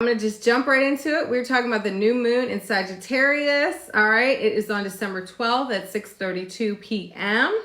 going to just jump right into it. We're talking about the new moon in Sagittarius. All right. It is on December 12th at 6:32 p.m.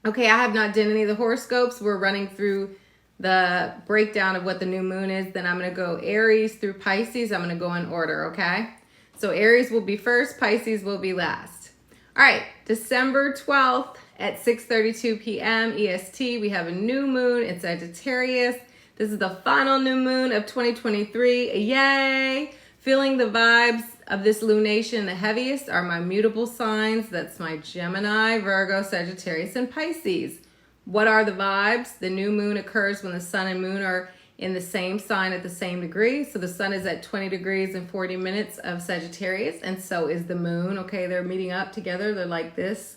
Okay, I have not done any of the horoscopes. We're running through the breakdown of what the new moon is. Then I'm going to go Aries through Pisces. I'm going to go in order, okay? So Aries will be first, Pisces will be last. All right, December 12th at 6:32 p.m. EST, we have a new moon in Sagittarius. This is the final new moon of 2023. Yay! Feeling the vibes of this lunation the heaviest are my mutable signs. That's my Gemini, Virgo, Sagittarius, and Pisces. What are the vibes? The new moon occurs when the sun and moon are in the same sign at the same degree. So the sun is at 20 degrees and 40 minutes of Sagittarius, and so is the moon. Okay, they're meeting up together. They're like this.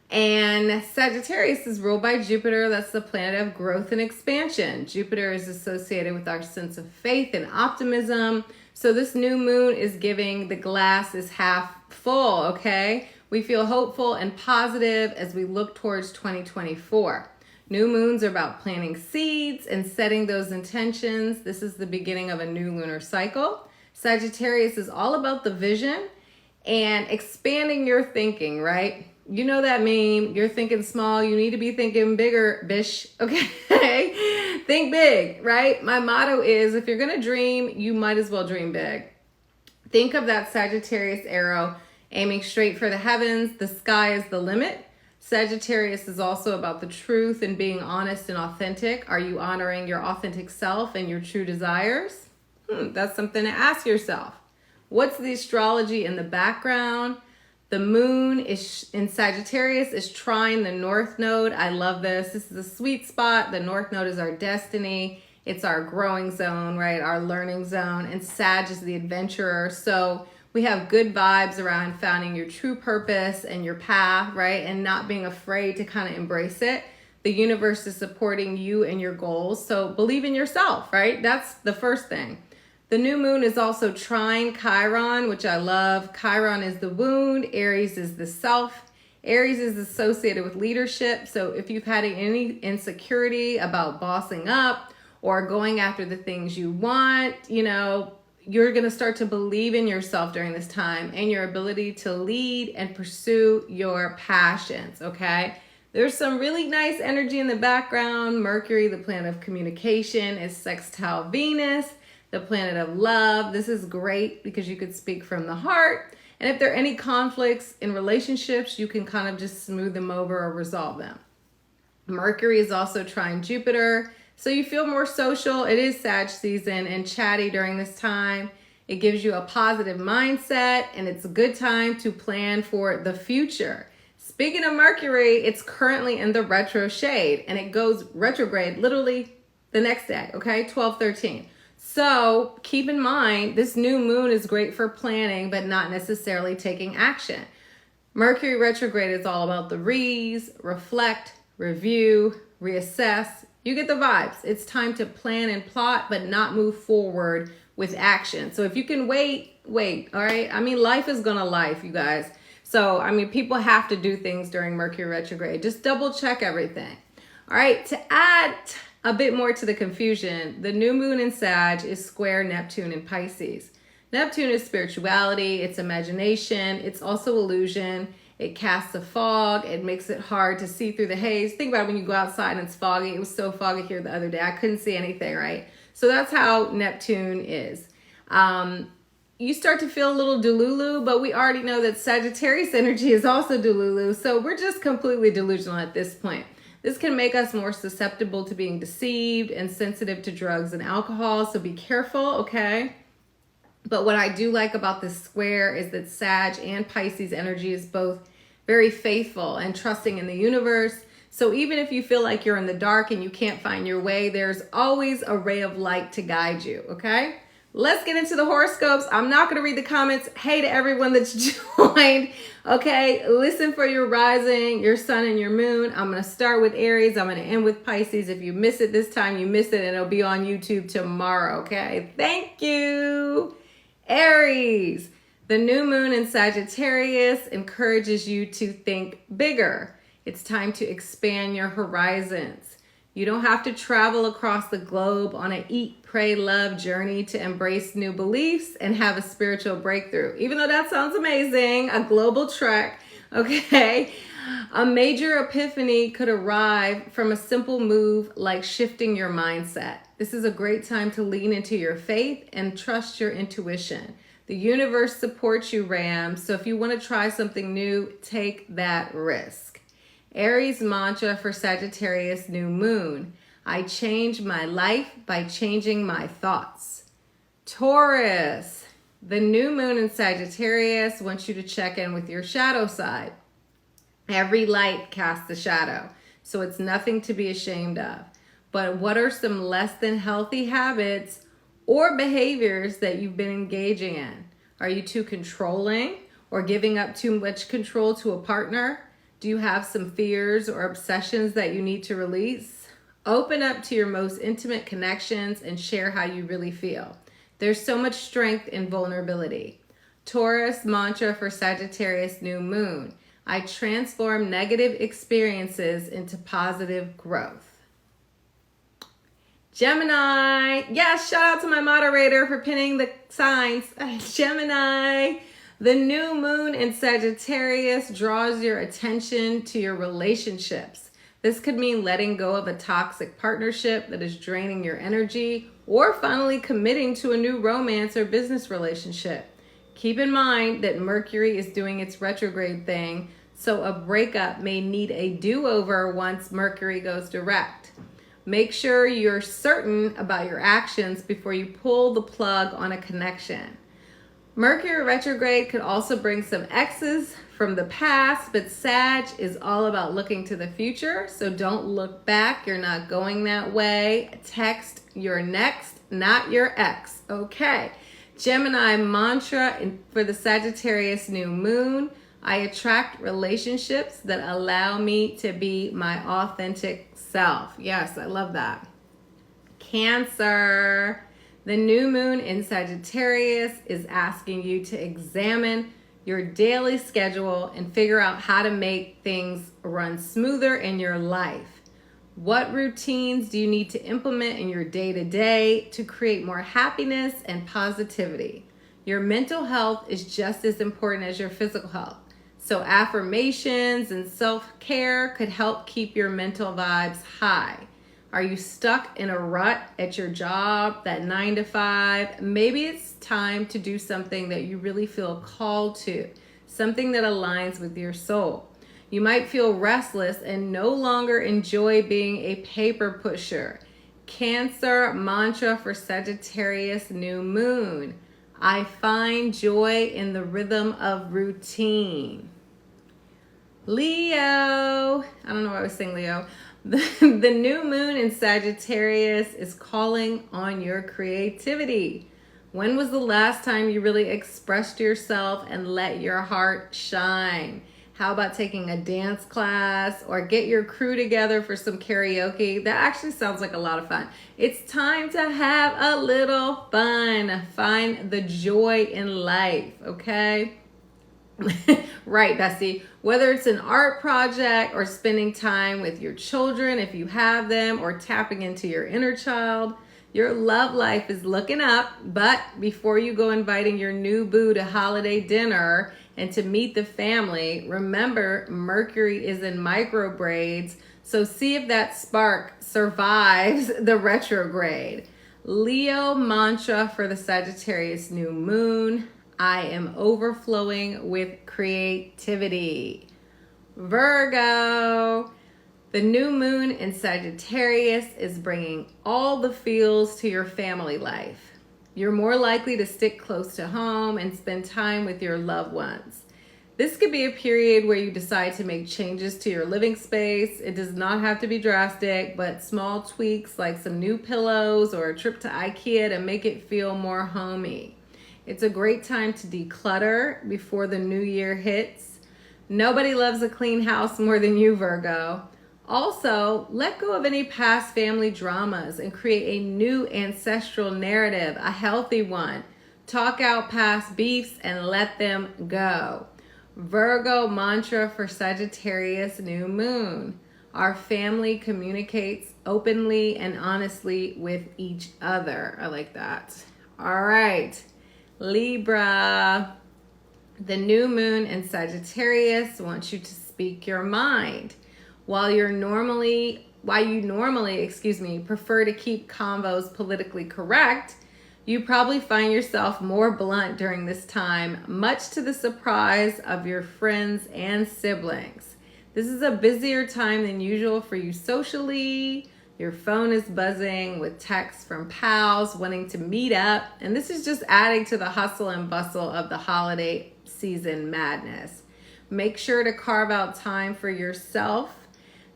And Sagittarius is ruled by Jupiter. That's the planet of growth and expansion. Jupiter is associated with our sense of faith and optimism. So this new moon is giving the glass is half full, okay? We feel hopeful and positive as we look towards 2024. New moons are about planting seeds and setting those intentions. This is the beginning of a new lunar cycle. Sagittarius is all about the vision and expanding your thinking, right? You know that meme, you're thinking small, you need to be thinking bigger, bish, okay? Think big, right? My motto is, if you're gonna dream, you might as well dream big. Think of that Sagittarius arrow aiming straight for the heavens. The sky is the limit. Sagittarius is also about the truth and being honest and authentic. Are you honoring your authentic self and your true desires? That's something to ask yourself. What's the astrology in the background? The moon is in Sagittarius is trine the north node. I love this. This is a sweet spot. The north node is our destiny. It's our growing zone, right? Our learning zone. And Sag is the adventurer. So we have good vibes around finding your true purpose and your path, right? And not being afraid to kind of embrace it. The universe is supporting you and your goals. So believe in yourself, right? That's the first thing. The new moon is also trine Chiron, which I love. Chiron is the wound. Aries is the self. Aries is associated with leadership. So if you've had any insecurity about bossing up or going after the things you want, you know, you're going to start to believe in yourself during this time and your ability to lead and pursue your passions, okay? There's some really nice energy in the background. Mercury, the planet of communication, is sextile Venus, the planet of love. This is great because you could speak from the heart. And if there are any conflicts in relationships, you can kind of just smooth them over or resolve them. Mercury is also trine Jupiter. So you feel more social. It is Sag season and chatty during this time. It gives you a positive mindset and it's a good time to plan for the future. Speaking of Mercury, it's currently in the retro shade and it goes retrograde literally the next day, okay? 12/13. So keep in mind, this new moon is great for planning, but not necessarily taking action. Mercury retrograde is all about the reflect, review, reassess. You get the vibes. It's time to plan and plot, but not move forward with action. So if you can wait, all right? I mean, life is gonna life, you guys. So, I mean, people have to do things during Mercury retrograde. Just double check everything. All right, to add a bit more to the confusion, the new moon in Sag is square Neptune in Pisces. Neptune is spirituality, it's imagination, it's also illusion. It casts a fog, it makes it hard to see through the haze. Think about it when you go outside and it's foggy. It was so foggy here the other day, I couldn't see anything, right? So that's how Neptune is. You start to feel a little delulu, but we already know that Sagittarius energy is also delulu, so we're just completely delusional at this point. This can make us more susceptible to being deceived and sensitive to drugs and alcohol, so be careful, okay? But what I do like about this square is that Sag and Pisces energy is both very faithful and trusting in the universe. So even if you feel like you're in the dark and you can't find your way, there's always a ray of light to guide you, okay? Let's get into the horoscopes. I'm not going to read the comments. Hey to everyone that's joined. Okay, listen for your rising, your sun, and your moon. I'm going to start with Aries. I'm going to end with Pisces. If you miss it this time, you miss it, and it'll be on YouTube tomorrow. Okay, thank you. Aries, the new moon in Sagittarius encourages you to think bigger. It's time to expand your horizons. You don't have to travel across the globe on an eat, pray, love journey to embrace new beliefs and have a spiritual breakthrough. Even though that sounds amazing, a global trek, okay? A major epiphany could arrive from a simple move like shifting your mindset. This is a great time to lean into your faith and trust your intuition. The universe supports you, Ram, so if you want to try something new, take that risk. Aries mantra for Sagittarius new moon. I change my life by changing my thoughts. Taurus, the new moon in Sagittarius wants you to check in with your shadow side. Every light casts a shadow, so it's nothing to be ashamed of. But what are some less than healthy habits or behaviors that you've been engaging in? Are you too controlling or giving up too much control to a partner? Do you have some fears or obsessions that you need to release? Open up to your most intimate connections and share how you really feel. There's so much strength in vulnerability. Taurus mantra for Sagittarius new moon. I transform negative experiences into positive growth. Gemini. Yes, shout out to my moderator for pinning the signs. Gemini. The new moon in Sagittarius draws your attention to your relationships. This could mean letting go of a toxic partnership that is draining your energy or finally committing to a new romance or business relationship. Keep in mind that Mercury is doing its retrograde thing, so a breakup may need a do-over once Mercury goes direct. Make sure you're certain about your actions before you pull the plug on a connection. Mercury retrograde could also bring some exes from the past, but Sag is all about looking to the future, so don't look back. You're not going that way. Text your next, not your ex. Okay. Gemini mantra for the Sagittarius new moon. I attract relationships that allow me to be my authentic self. Yes, I love that. Cancer. The new moon in Sagittarius is asking you to examine your daily schedule and figure out how to make things run smoother in your life. What routines do you need to implement in your day-to-day to create more happiness and positivity? Your mental health is just as important as your physical health. So affirmations and self-care could help keep your mental vibes high. Are you stuck in a rut at your job, that 9 to 5? Maybe it's time to do something that you really feel called to, something that aligns with your soul. You might feel restless and no longer enjoy being a paper pusher. Cancer mantra for Sagittarius new moon. I find joy in the rhythm of routine. Leo. I don't know why I was saying Leo. The new moon in Sagittarius is calling on your creativity. When was the last time you really expressed yourself and let your heart shine? How about taking a dance class or get your crew together for some karaoke? That actually sounds like a lot of fun. It's time to have a little fun. Find the joy in life, okay? Right, Bessie. Whether it's an art project or spending time with your children, if you have them, or tapping into your inner child, your love life is looking up. But before you go inviting your new boo to holiday dinner and to meet the family, remember Mercury is in microbraids, so see if that spark survives the retrograde. Leo mantra for the Sagittarius new moon. I am overflowing with creativity. Virgo. The new moon in Sagittarius is bringing all the feels to your family life. You're more likely to stick close to home and spend time with your loved ones. This could be a period where you decide to make changes to your living space. It does not have to be drastic, but small tweaks like some new pillows or a trip to IKEA to make it feel more homey. It's a great time to declutter before the new year hits. Nobody loves a clean house more than you, Virgo. Also, let go of any past family dramas and create a new ancestral narrative, a healthy one. Talk out past beefs and let them go. Virgo mantra for Sagittarius new moon. Our family communicates openly and honestly with each other. I like that. All right, Libra. The new moon in Sagittarius wants you to speak your mind. While you normally, prefer to keep convos politically correct, you probably find yourself more blunt during this time, much to the surprise of your friends and siblings. This is a busier time than usual for you socially. Your phone is buzzing with texts from pals wanting to meet up, and this is just adding to the hustle and bustle of the holiday season madness. Make sure to carve out time for yourself.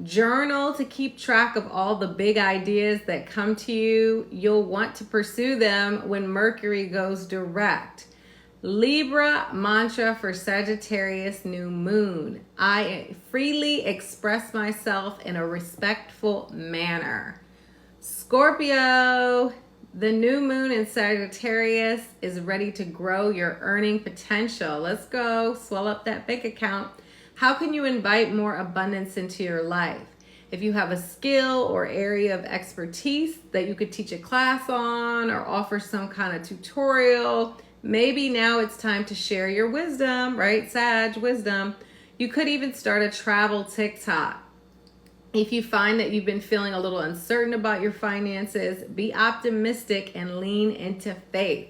Journal to keep track of all the big ideas that come to you. You'll want to pursue them when Mercury goes direct. Libra mantra for Sagittarius new moon. I freely express myself in a respectful manner. Scorpio, the new moon in Sagittarius is ready to grow your earning potential. Let's go. Swell up that bank account. How can you invite more abundance into your life? If you have a skill or area of expertise that you could teach a class on or offer some kind of tutorial, maybe now it's time to share your wisdom, right? Sag, wisdom. You could even start a travel TikTok. If you find that you've been feeling a little uncertain about your finances, be optimistic and lean into faith.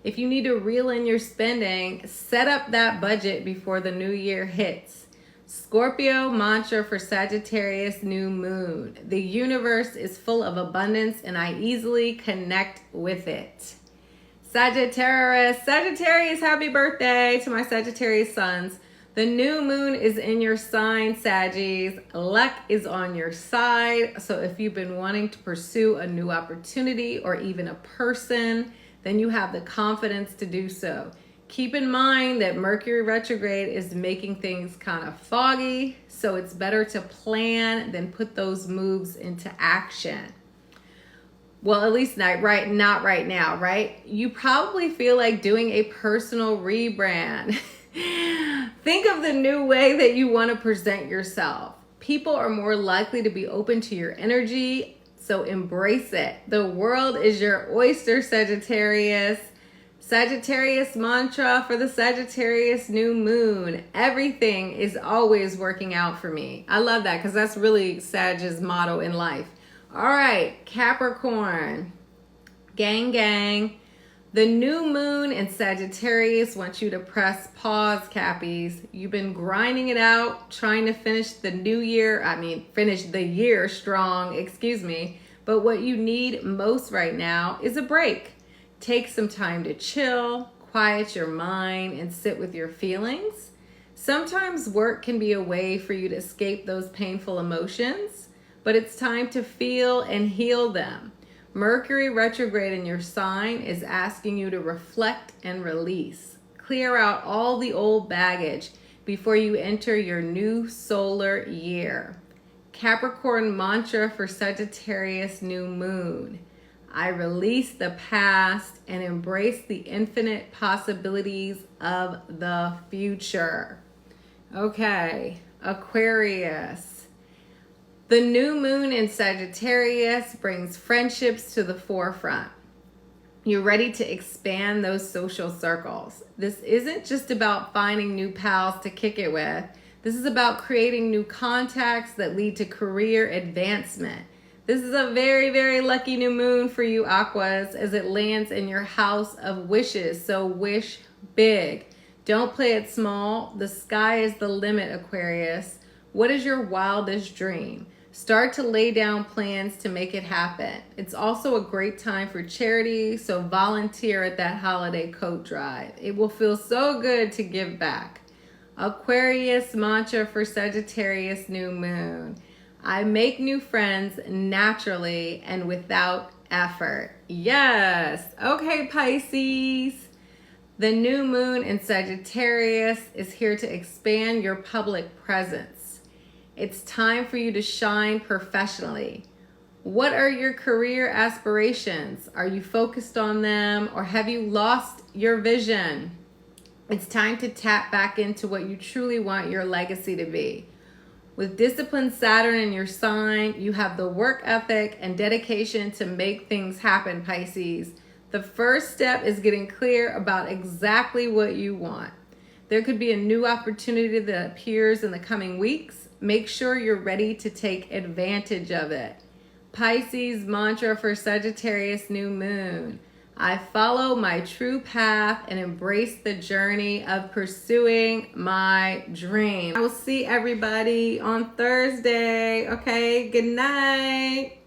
If you need to reel in your spending, set up that budget before the new year hits. Scorpio mantra for Sagittarius new moon. The universe is full of abundance and I easily connect with it. Sagittarius, happy birthday to my Sagittarius sons. The new moon is in your sign, Saggies. Luck is on your side. So if you've been wanting to pursue a new opportunity or even a person, then you have the confidence to do so. Keep in mind that Mercury retrograde is making things kind of foggy, so it's better to plan than put those moves into action. Well, at least not right now, right? You probably feel like doing a personal rebrand. Think of the new way that you want to present yourself. People are more likely to be open to your energy, so embrace it. The world is your oyster, Sagittarius. Sagittarius mantra for the Sagittarius new moon. Everything is always working out for me. I love that because that's really Sag's motto in life. All right, Capricorn. Gang. The new moon in Sagittarius wants you to press pause, Cappies. You've been grinding it out, trying to finish the year strong, But what you need most right now is a break. Take some time to chill, quiet your mind, and sit with your feelings. Sometimes work can be a way for you to escape those painful emotions, but it's time to feel and heal them. Mercury retrograde in your sign is asking you to reflect and release. Clear out all the old baggage before you enter your new solar year. Capricorn mantra for Sagittarius new moon. I release the past and embrace the infinite possibilities of the future. Okay, Aquarius. The new moon in Sagittarius brings friendships to the forefront. You're ready to expand those social circles. This isn't just about finding new pals to kick it with. This is about creating new contacts that lead to career advancement. This is a very, very lucky new moon for you, Aquas, as it lands in your house of wishes. So wish big. Don't play it small. The sky is the limit, Aquarius. What is your wildest dream? Start to lay down plans to make it happen. It's also a great time for charity, so volunteer at that holiday coat drive. It will feel so good to give back. Aquarius mantra for Sagittarius new moon. I make new friends naturally and without effort. Yes. Okay, Pisces. The new moon in Sagittarius is here to expand your public presence. It's time for you to shine professionally. What are your career aspirations? Are you focused on them or have you lost your vision? It's time to tap back into what you truly want your legacy to be. With disciplined Saturn in your sign, you have the work ethic and dedication to make things happen, Pisces. The first step is getting clear about exactly what you want. There could be a new opportunity that appears in the coming weeks. Make sure you're ready to take advantage of it. Pisces mantra for Sagittarius new moon. I follow my true path and embrace the journey of pursuing my dream. I will see everybody on Thursday. Okay, good night.